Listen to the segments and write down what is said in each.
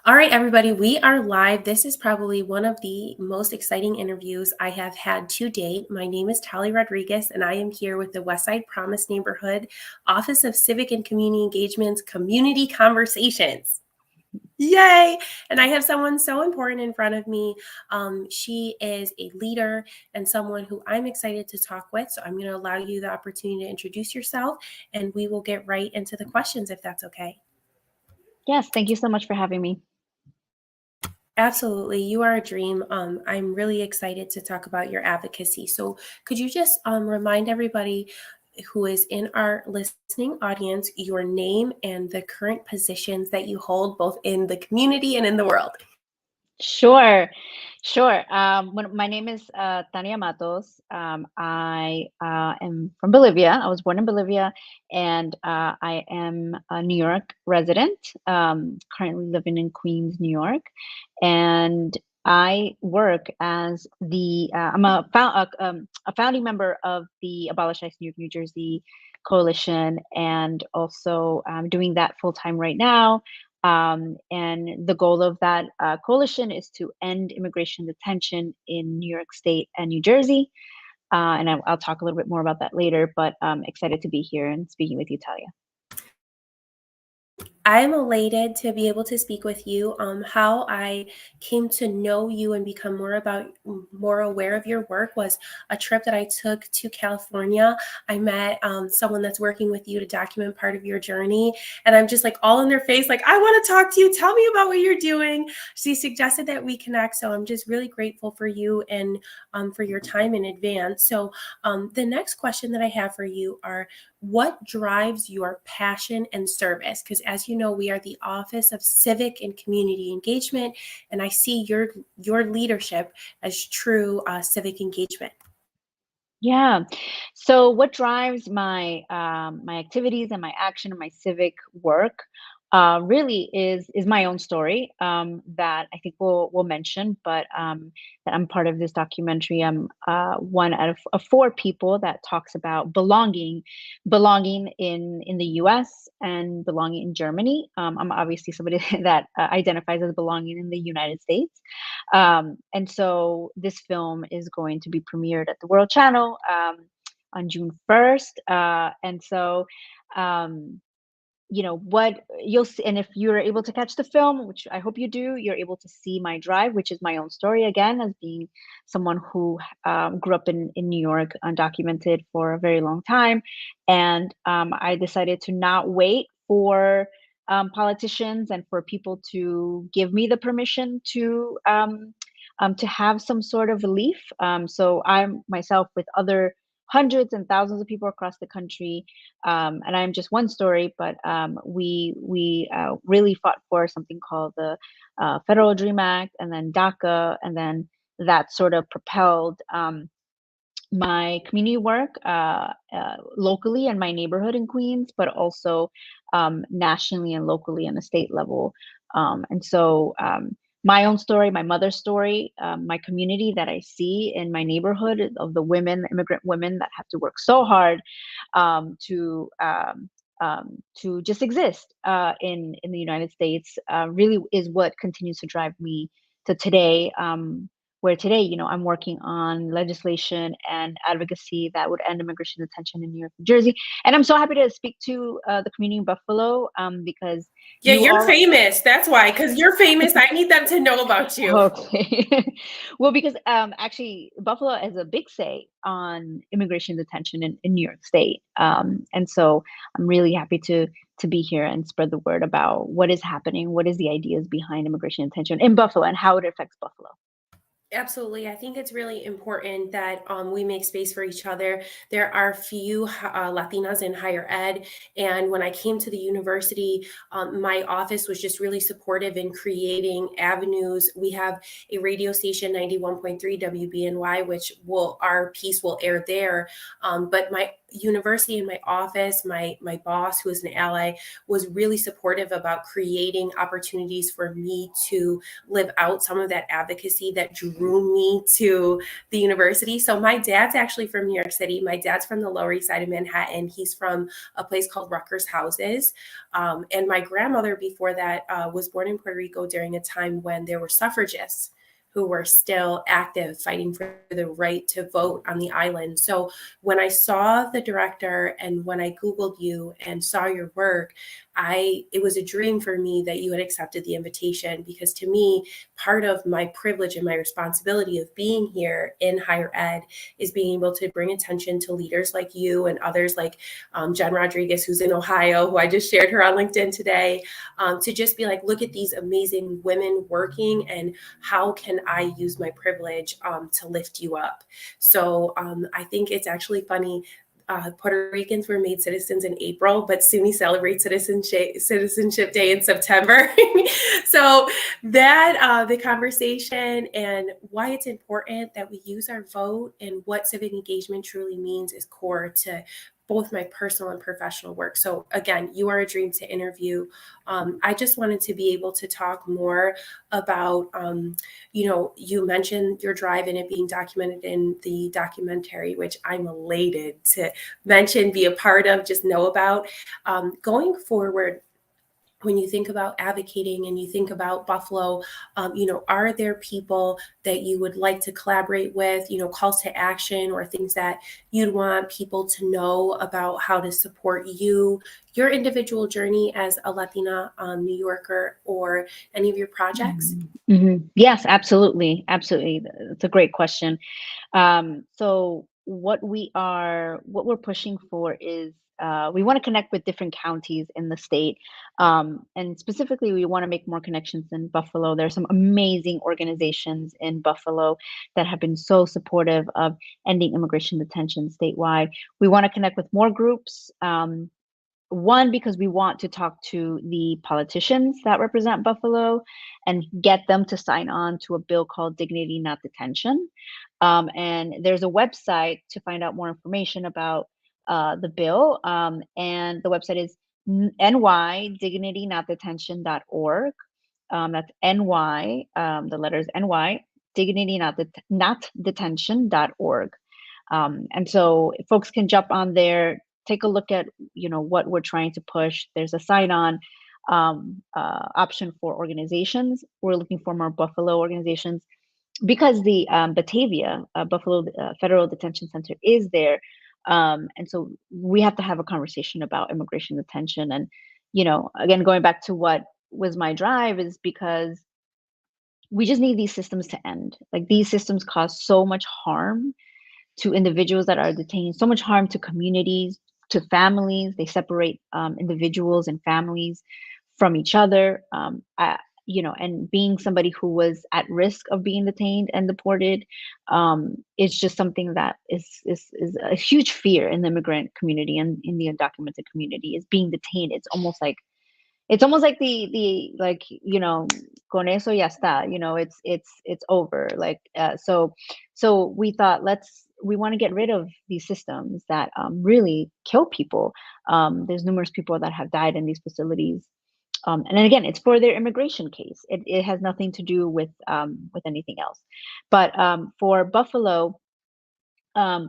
All right, everybody, we are live. This is probably one of the most exciting interviews I have had to date. My name is Talia Rodriguez, and I am here with the Westside Promise Neighborhood Office of Civic and Community Engagement's Community Conversations. Yay! And I have someone so important in front of me. She is a leader and someone who I'm excited to talk with. So I'm going to allow you the opportunity to introduce yourself, and we will get right into the questions if that's okay. Yes, thank you so much for having me. Absolutely. You are a dream. I'm really excited to talk about your advocacy. So, could you just remind everybody who is in our listening audience your name and the current positions that you hold both in the community and in the world? Sure, sure. My name is Tania Mattos. I am from Bolivia. I was born in Bolivia, and I am a New York resident, currently living in Queens, New York. And I work as I'm a founding member of the Abolish ICE New York, New Jersey coalition, and also doing that full time right now. And the goal of that coalition is to end immigration detention in New York State and New Jersey. And I'll talk a little bit more about that later, but I'm excited to be here and speaking with you, Talia. I'm elated to be able to speak with you. How I came to know you and become more aware of your work was a trip that I took to California. I met someone that's working with you to document part of your journey, and I'm just like all in their face, like, I want to talk to you. Tell me about what you're doing. She suggested that we connect, so I'm just really grateful for you and for your time in advance. So the next question that I have for you are, what drives your passion and service? Because as you know, we are the Office of Civic and Community Engagement, and I see your leadership as true civic engagement. Yeah. So what drives my activities and my action and my civic work really is my own story that I think we'll mention, but that I'm part of this documentary. I'm one out of four people that talks about belonging in the U.S. and belonging in Germany. I'm obviously somebody that identifies as belonging in the United States. And so this film is going to be premiered at the World Channel on June 1st. And so, um, what you'll see, and if you're able to catch the film, which I hope you do, you're able to see my drive, which is my own story again, as being someone who grew up in New York, undocumented for a very long time. And I decided to not wait for politicians and for people to give me the permission to have some sort of relief. So I'm myself with other hundreds and thousands of people across the country, and I'm just one story, but we really fought for something called the Federal Dream Act, and then DACA, and then that sort of propelled my community work locally in my neighborhood in Queens, but also nationally and locally on the state level. And so my own story, my mother's story, my community that I see in my neighborhood of the women, immigrant women that have to work so hard um, to um, to just exist in the United States, really is what continues to drive me to today. Where today, I'm working on legislation and advocacy that would end immigration detention in New York, New Jersey. And I'm so happy to speak to the community in Buffalo because Yeah, you you're all. famous. That's why, because you're famous. I need them to know about you. Okay. Well, because actually, Buffalo has a big say on immigration detention in New York State, and so I'm really happy to be here and spread the word about what is happening, what is the ideas behind immigration detention in Buffalo, and how it affects Buffalo. Absolutely. I think it's really important that we make space for each other. There are few Latinas in higher ed. And when I came to the university, my office was just really supportive in creating avenues. We have a radio station, 91.3 WBNY, which our piece will air there. But university and my office, my boss, who is an ally, was really supportive about creating opportunities for me to live out some of that advocacy that drew me to the university. So my dad's actually from New York City. My dad's from the Lower East Side of Manhattan. He's from a place called Rutgers Houses. And my grandmother before that was born in Puerto Rico during a time when there were suffragists who were still active fighting for the right to vote on the island. So when I saw the director and when I Googled you and saw your work, it was a dream for me that you had accepted the invitation, because to me, part of my privilege and my responsibility of being here in higher ed is being able to bring attention to leaders like you and others like Jen Rodriguez, who's in Ohio, who I just shared her on LinkedIn today, to just be like, look at these amazing women working and how can I use my privilege to lift you up? So I think it's actually funny. Puerto Ricans were made citizens in April, but SUNY celebrates Citizenship Day in September. So that the conversation and why it's important that we use our vote and what civic engagement truly means is core to both my personal and professional work. So again, you are a dream to interview. I just wanted to be able to talk more about, you mentioned your drive and it being documented in the documentary, which I'm elated to mention, be a part of, just know about. Going forward, when you think about advocating and you think about Buffalo, are there people that you would like to collaborate with, calls to action or things that you'd want people to know about how to support you, your individual journey as a Latina New Yorker, or any of your projects? Yes, absolutely. Absolutely. It's a great question. So what we're pushing for is we want to connect with different counties in the state. And specifically, we want to make more connections in Buffalo. There's some amazing organizations in Buffalo that have been so supportive of ending immigration detention statewide. We want to connect with more groups. One, because we want to talk to the politicians that represent Buffalo and get them to sign on to a bill called Dignity Not Detention. And there's a website to find out more information about the bill. And the website is nydignitynotdetention.org. That's NY, the letters NY, dignitynotdetention.org. And so folks can jump on there, take a look at what we're trying to push. There's a sign-on option for organizations. We're looking for more Buffalo organizations because the Batavia Buffalo Federal Detention Center is there, and so we have to have a conversation about immigration detention. And again, going back to what was my drive is because we just need these systems to end. Like, these systems cause so much harm to individuals that are detained, so much harm to communities, to families. They separate individuals and families from each other. And being somebody who was at risk of being detained and deported, is just something that is a huge fear in the immigrant community and in the undocumented community. Is being detained. It's almost like the like, con eso ya está, it's over. Like, so we thought, we want to get rid of these systems that really kill people. There's numerous people that have died in these facilities. And then again, it's for their immigration case. It has nothing to do with anything else. But for Buffalo,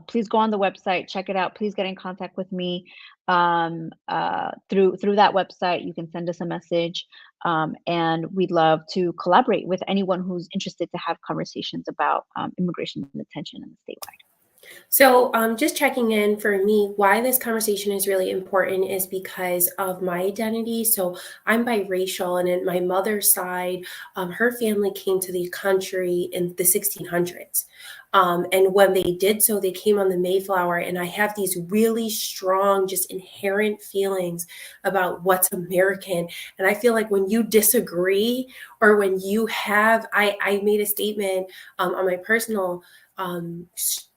please go on the website, check it out. Please get in contact with me through that website. You can send us a message, and we'd love to collaborate with anyone who's interested to have conversations about immigration and detention in the statewide. So, just checking in for me, why this conversation is really important is because of my identity. So, I'm biracial, and in my mother's side, her family came to the country in the 1600s. And when they did so, they came on the Mayflower, and I have these really strong, just inherent feelings about what's American. And I feel like when you disagree, or when you have, I made a statement on my personal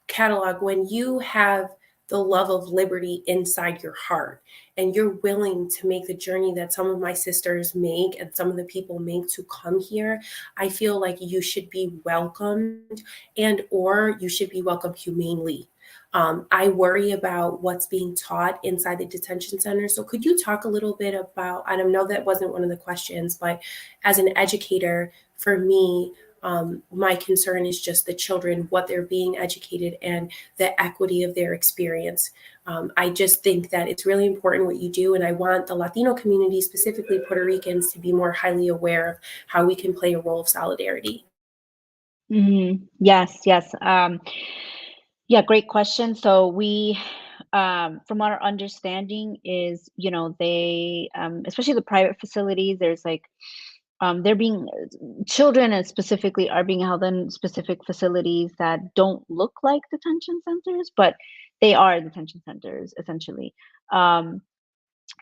catalog, when you have the love of liberty inside your heart and you're willing to make the journey that some of my sisters make and some of the people make to come here, I feel like you should be welcomed, and or you should be welcomed humanely. I worry about what's being taught inside the detention center. So could you talk a little bit about, and I know that wasn't one of the questions, but as an educator, for me, my concern is just the children, what they're being educated, and the equity of their experience. I just think that it's really important what you do, and I want the Latino community, specifically Puerto Ricans, to be more highly aware of how we can play a role of solidarity. Yes, yes. Yeah, great question. So from our understanding is, they, especially the private facilities, there's like, they're being children and specifically are being held in specific facilities that don't look like detention centers, but they are detention centers essentially. Um,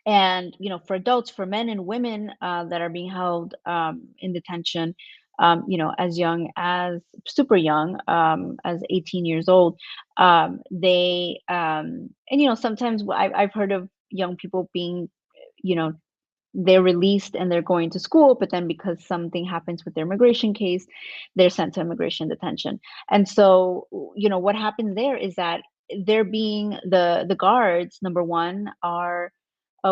and for adults, for men and women that are being held in detention, as young as super young, as 18 years old, they and sometimes I've heard of young people being, you know they're released and they're going to school, but then because something happens with their immigration case, they're sent to immigration detention. And so, what happens there is that they're being the guards, number one, are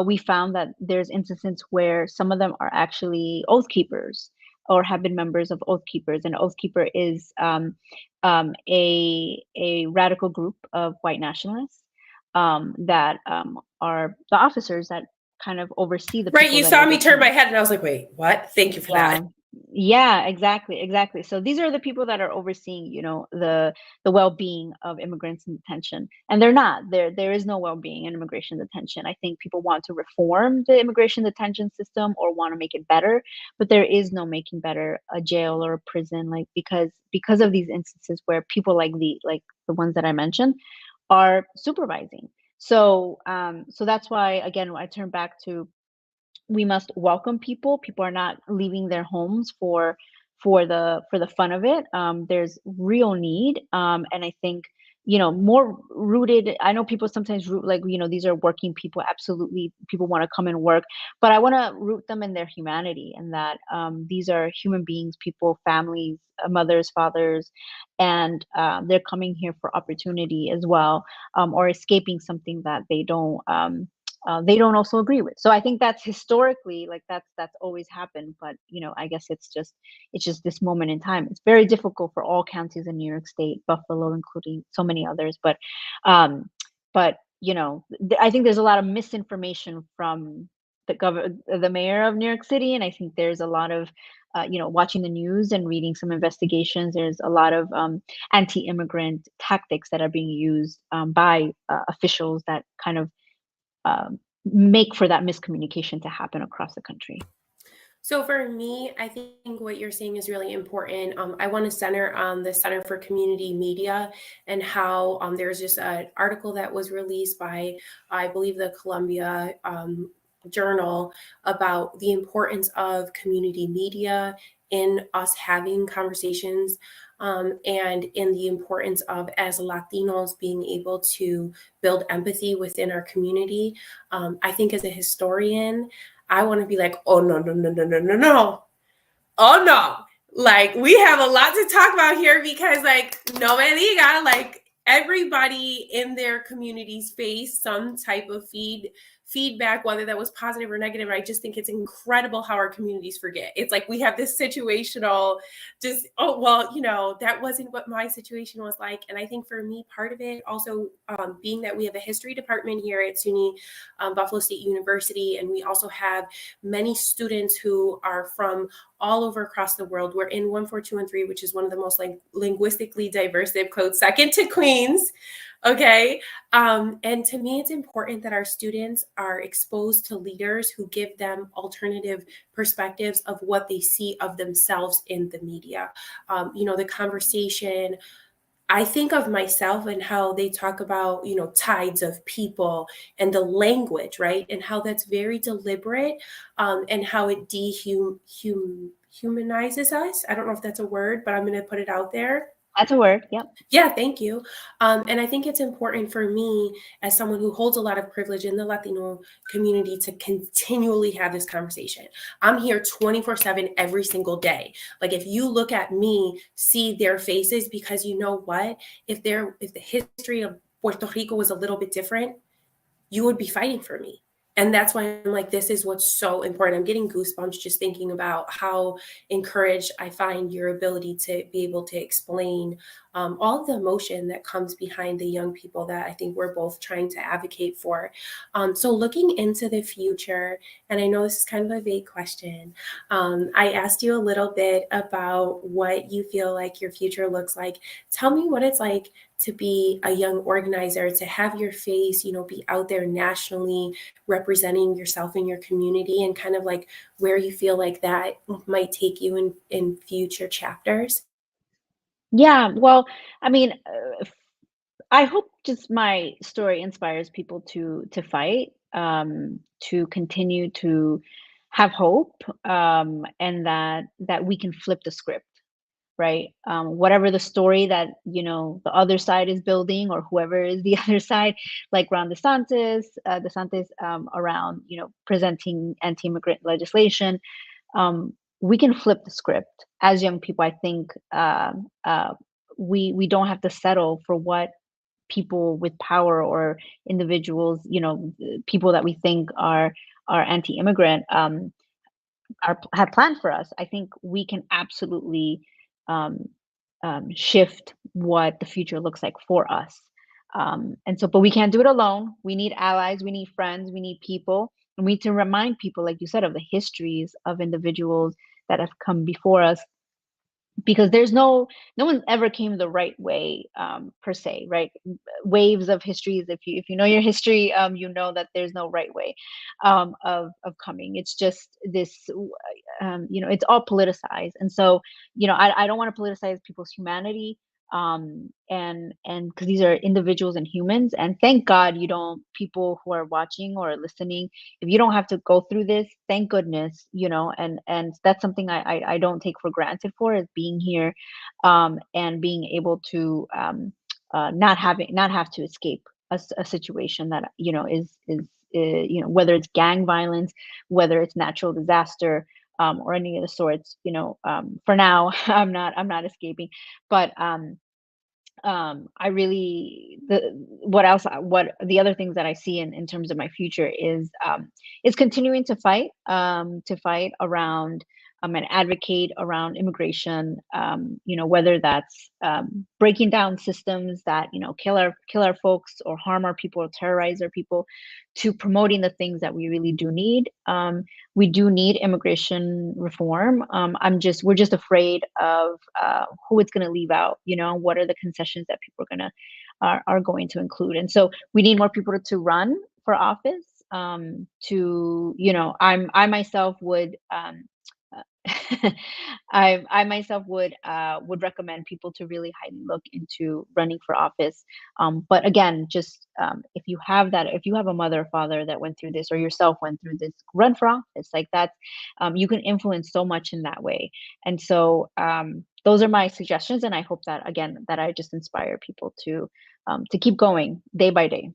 we found that there's instances where some of them are actually oath keepers or have been members of oath keepers. And oath keeper is a radical group of white nationalists that are the officers that kind of oversee the Right, people you that are saw me turn my detained. head, and I was like, "Wait, what?" Thank you for that. Yeah. Yeah, exactly, exactly. So these are the people that are overseeing, the well-being of immigrants in detention. And they're not. There is no well-being in immigration detention. I think people want to reform the immigration detention system or want to make it better, but there is no making better a jail or a prison, like because of these instances where people like the ones that I mentioned are supervising. So that's why again I turn back to we must welcome people. People are not leaving their homes for the fun of it. There's real need, and I think more rooted. I know people sometimes root like these are working people. Absolutely, people want to come and work, but I want to root them in their humanity and that these are human beings, people, families, mothers, fathers, and they're coming here for opportunity as well, or escaping something that they don't also agree with. So I think that's historically like that's always happened. But I guess it's just this moment in time. It's very difficult for all counties in New York State, Buffalo, including so many others. Um, but I think there's a lot of misinformation from the mayor of New York City, and I think there's a lot of watching the news and reading some investigations. There's a lot of anti-immigrant tactics that are being used by officials that kind of make for that miscommunication to happen across the country. So for me, I think what you're saying is really important. I want to center on the Center for Community Media and how there's just an article that was released by, I believe, the Columbia Journal about the importance of community media in us having conversations, and in the importance of, as Latinos, being able to build empathy within our community. I think as a historian, I want to be like, oh, no, no, no, no, no, no, no. Oh, no. Like, we have a lot to talk about here because, like, no me diga, like, everybody in their communities face some type of feedback, whether that was positive or negative. I just think it's incredible how our communities forget. It's like we have this situational, just, oh, well, that wasn't what my situation was like. And I think for me, part of it also being that we have a history department here at SUNY Buffalo State University, and we also have many students who are from all over across the world. We're in 14213, which is one of the most linguistically diverse zip codes, second to Queens. Okay. And to me, it's important that our students are exposed to leaders who give them alternative perspectives of what they see of themselves in the media. The conversation, I think of myself and how they talk about, tides of people and the language, right? And how that's very deliberate, and how it humanizes us. I don't know if that's a word, but I'm going to put it out there. That's a word. Yep. Yeah, thank you. And I think it's important for me, as someone who holds a lot of privilege in the Latino community, to continually have this conversation. I'm here 24/7 every single day. Like, if you look at me, see their faces, because you know what? If the history of Puerto Rico was a little bit different, you would be fighting for me. And that's why I'm like, this is what's so important. I'm getting goosebumps just thinking about how encouraged I find your ability to be able to explain all of the emotion that comes behind the young people that I think we're both trying to advocate for. So looking into the future, and I know this is kind of a vague question, I asked you a little bit about what you feel like your future looks like. Tell me what it's like to be a young organizer, to have your face, be out there nationally representing yourself in your community, and kind of like where you feel like that might take you in future chapters. Yeah, well, I mean, I hope just my story inspires people to fight, to continue to have hope, and that we can flip the script, right? Whatever the story that the other side is building, or whoever is the other side, like Ron DeSantis, around presenting anti-immigrant legislation, we can flip the script as young people. I think we don't have to settle for what people with power or individuals, people that we think are anti-immigrant, have planned for us. I think we can absolutely um, shift what the future looks like for us. And so, but we can't do it alone. We need allies, we need friends, we need people, and we need to remind people, like you said, of the histories of individuals that have come before us, because no one ever came the right way, per se, right? Waves of histories, if you know your history, you know that there's no right way of coming. It's just it's all politicized. And so I don't want to politicize people's humanity, and because these are individuals and humans, and thank God, you don't people who are watching or listening, if you don't have to go through this, thank goodness, and that's something I don't take for granted, for is being here, and being able to not have to escape a situation that whether it's gang violence, whether it's natural disaster, or any of the sorts. For now, I'm not escaping, but I really what the other things that I see in terms of my future is continuing to fight around, and advocate around immigration, whether that's breaking down systems that kill our folks, or harm our people, or terrorize our people, to promoting the things that we really do need. We do need immigration reform. We're just afraid of who it's going to leave out. What are the concessions that people are going to include? And so we need more people to run for office. I myself would, I myself would recommend people to really highly look into running for office. But again, just if you have a mother or father that went through this, or yourself went through this, run for office. Like that, you can influence so much in that way. And so those are my suggestions, and I hope that, again, that I just inspire people to keep going day by day.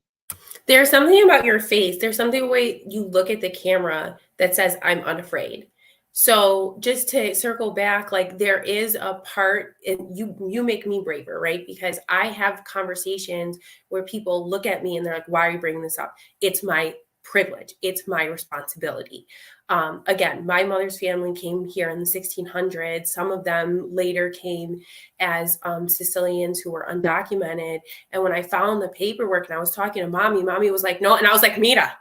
There's something about your face. There's something the way you look at the camera that says, I'm unafraid. So just to circle back, like there is a part, and you make me braver, right? Because I have conversations where people look at me and they're like, why are you bringing this up? It's my privilege. It's my responsibility. Again, my mother's family came here in the 1600s. Some of them later came as Sicilians who were undocumented. And when I found the paperwork and I was talking to mommy was like, no. And I was like, mira,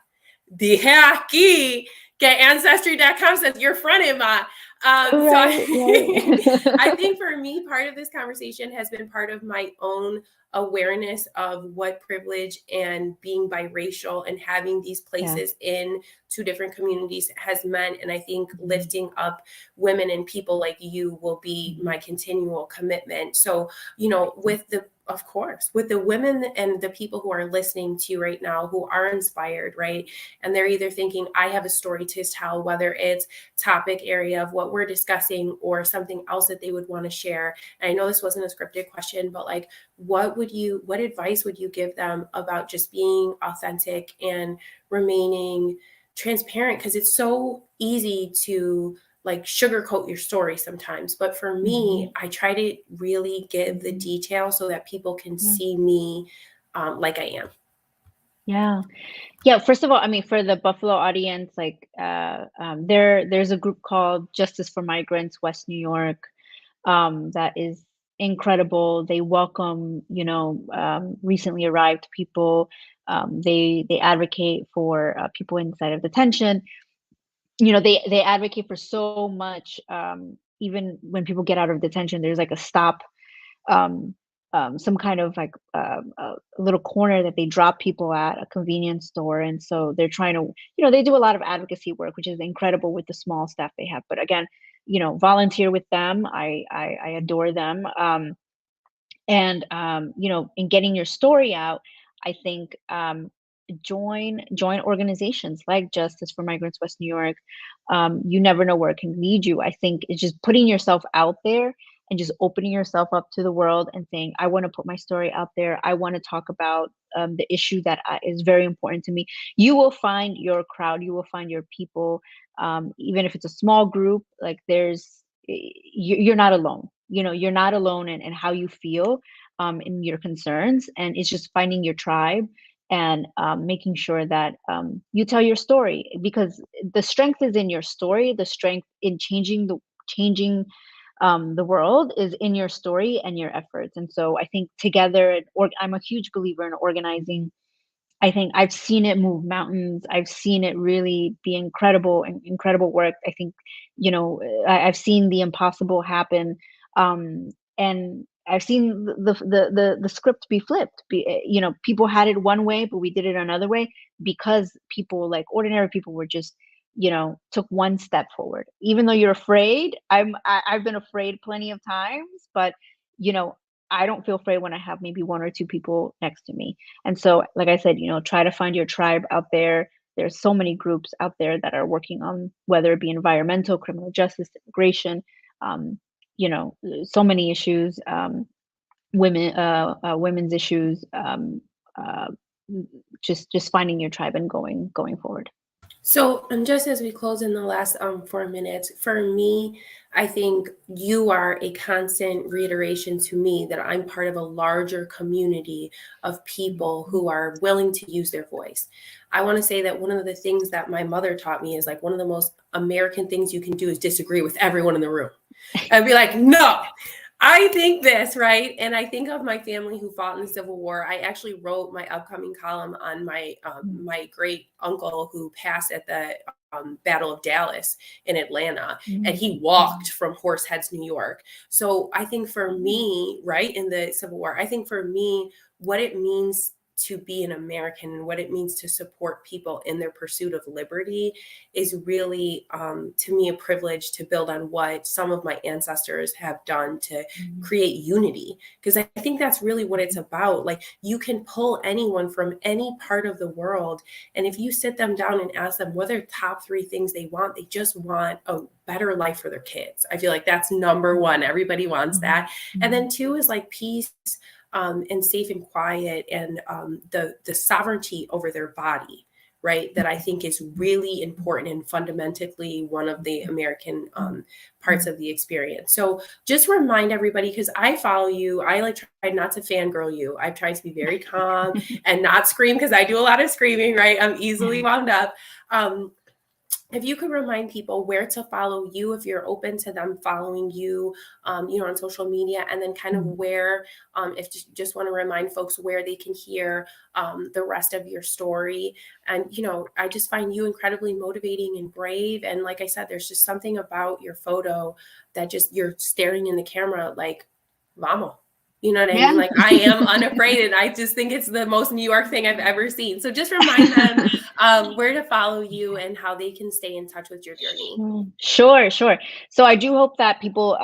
dije aquí que Ancestry.com says you're fronted, ma. Right, right. I think for me, part of this conversation has been part of my own awareness of what privilege and being biracial and having these Yeah. places in two different communities has meant. And I think Mhm. lifting up women and people like you will be Mhm. my continual commitment. So, Thank of course, with the women and the people who are listening to you right now, who are inspired, right? And they're either thinking, I have a story to tell, whether it's topic area of what we're discussing or something else that they would want to share. And I know this wasn't a scripted question, but like, what advice would you give them about just being authentic and remaining transparent? Because it's so easy to like sugarcoat your story sometimes. But for Mhm. me, I try to really give the Mhm. detail so that people can Yeah. see me like I am. Yeah. Yeah, first of all, I mean, for the Buffalo audience, like, there's a group called Justice for Migrants West New York, that is incredible. They welcome, recently arrived people. They advocate for people inside of detention. They advocate for so much. Even when people get out of detention, there's like a stop, um, some kind of like a little corner that they drop people at, a convenience store, and so they're trying to, they do a lot of advocacy work, which is incredible with the small staff they have. But again, volunteer with them. I adore them. And in getting your story out, I think, join organizations like Justice for Migrants West New York. You never know where it can lead you. I think it's just putting yourself out there and just opening yourself up to the world and saying, I want to put my story out there. I want to talk about the issue that is very important to me. You will find your crowd. You will find your people. Even if it's a small group, like you're not alone. You're not alone in how you feel, in your concerns, and it's just finding your tribe and making sure that you tell your story, because the strength is in your story. The strength in changing the world is in your story and your efforts. And so I think together, or I'm a huge believer in organizing. I think I've seen it move mountains. I've seen it really be incredible and incredible work. I think, I've seen the impossible happen. And I've seen the script be flipped. People had it one way, but we did it another way, because people, like ordinary people, were just, took one step forward. Even though you're afraid, I've been afraid plenty of times, but you know, I don't feel afraid when I have maybe one or two people next to me. And so, like I said, try to find your tribe out there. There's so many groups out there that are working on, whether it be environmental, criminal justice, immigration, so many issues, women's issues, uh, just finding your tribe and going forward. So, and just as we close in the last 4 minutes, for me, I think you are a constant reiteration to me that I'm part of a larger community of people who are willing to use their voice. I want to say that one of the things that my mother taught me is like one of the most American things you can do is disagree with everyone in the room and be like, no, I think this, right? And I think of my family who fought in the Civil War. I actually wrote my upcoming column on my great uncle who passed at the Battle of Dallas in Atlanta, and he walked from Horseheads, New York. So I think for me, right, in the Civil War, I think for me, what it means to be an American and what it means to support people in their pursuit of liberty is really, to me, a privilege to build on what some of my ancestors have done to create unity. Because I think that's really what it's about. Like, you can pull anyone from any part of the world, and if you sit them down and ask them what are top 3 things they just want a better life for their kids. I feel like that's number 1. Everybody wants that. And then 2 is like peace, and safe and quiet, and the sovereignty over their body, right? That I think is really important and fundamentally one of the American parts of the experience. So just remind everybody, because I follow you, I like try not to fangirl you. I've tried to be very calm and not scream, because I do a lot of screaming, right? I'm easily wound up. If you could remind people where to follow you, if you're open to them following you, on social media, and then kind of where, if just want to remind folks where they can hear the rest of your story. And, I just find you incredibly motivating and brave. And like I said, there's just something about your photo that just, you're staring in the camera like, vamos. You know what I mean? Like, I am unafraid, and I just think it's the most New York thing I've ever seen. So just remind them where to follow you and how they can stay in touch with your journey. Sure. So I do hope that people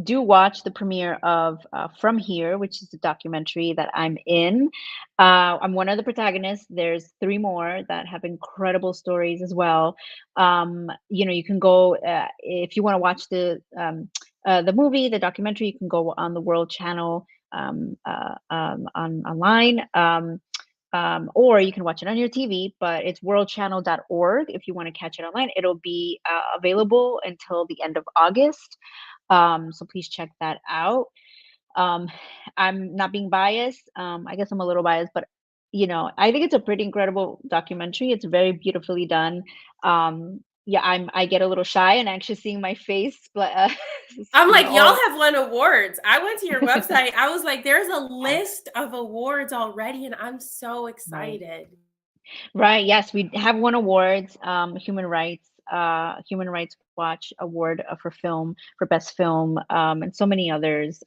do watch the premiere of From Here, which is a documentary that I'm in. I'm one of the protagonists. There's 3 more that have incredible stories as well. You can go, if you want to watch the movie, the documentary, you can go on the World Channel, online. Or you can watch it on your TV, but it's worldchannel.org if you want to catch it online. It'll be available until the end of August. So please check that out. Um, I'm not being biased. I guess I'm a little biased, but I think it's a pretty incredible documentary. It's very beautifully done. Yeah, I get a little shy and anxious seeing my face, but I'm like, y'all all have won awards. I went to your website. I was like, there's a list of awards already, and I'm so right. excited. Right. Yes, we have won awards. Human Rights Watch Award for film, for best film, and so many others.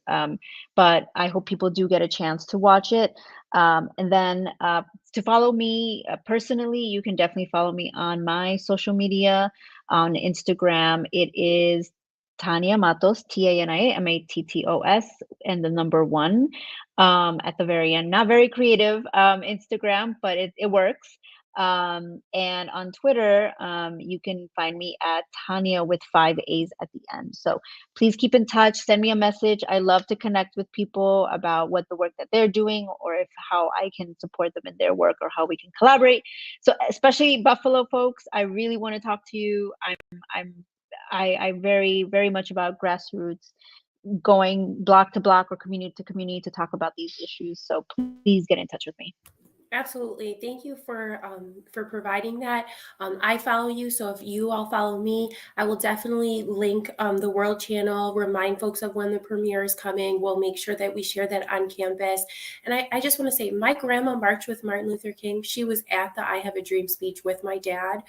But I hope people do get a chance to watch it. And then to follow me personally, you can definitely follow me on my social media on Instagram. It is Tania Matos, TANIAMATTOS, and the number one at the very end. Not very creative Instagram, but it works. And on Twitter, you can find me at Tania with 5 A's at the end. So please keep in touch, send me a message. I love to connect with people about what the work that they're doing, or if how I can support them in their work, or how we can collaborate. So especially Buffalo folks, I really want to talk to you. I very, very much about grassroots, going block to block or community to community to talk about these issues. So please get in touch with me. Absolutely. Thank you for providing that. I follow you, so if you all follow me, I will definitely link the World Channel, remind folks of when the premiere is coming. We'll make sure that we share that on campus. And I just want to say, my grandma marched with Martin Luther King. She was at the I Have a Dream speech with my dad.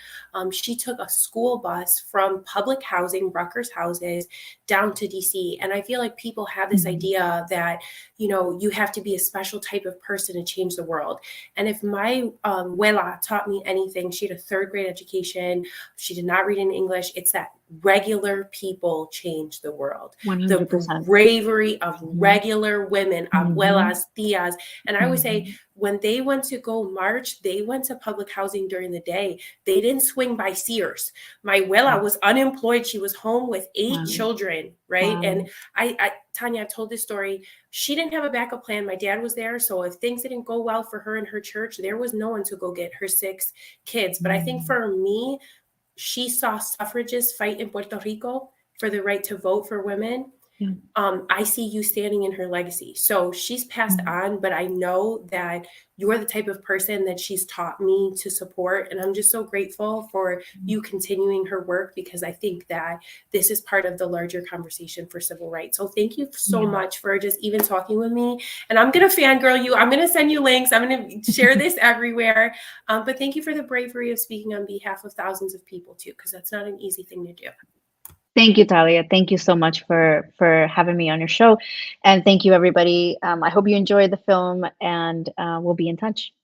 She took a school bus from public housing, Rutgers houses, down to DC. And I feel like people have this Mhm. idea that, you have to be a special type of person to change the world. And if my abuela taught me anything, she had a third grade education. She did not read in English. It's that regular people change the world. The 100%. bravery of Mhm. regular women, Mhm. abuelas, tias. And I always say, Mhm. when they went to go march, they went to public housing during the day. They didn't swing by Sears. My abuela Yeah. was unemployed. She was home with 8 Wow. children, right? And Wow. Tanya, I told this story. She didn't have a backup plan. My dad was there. So if things didn't go well for her and her church, there was no one to go get her 6 kids. But I think Mm. for me, she saw suffragists fight in Puerto Rico for the right to vote for women. Yeah. I see you standing in her legacy. So she's passed Mm. on, but I know that you're the type of person that she's taught me to support. And I'm just so grateful for Mm. you continuing her work, because I think that this is part of the larger conversation for civil rights. So thank you so Yeah. much for just even talking with me. And I'm going to fangirl you. I'm going to send you links. I'm going to share this everywhere. But thank you for the bravery of speaking on behalf of thousands of people too, because that's not an easy thing to do. Thank you, Talia. Thank you so much for having me on your show, and thank you, everybody. I hope you enjoyed the film, and we'll be in touch.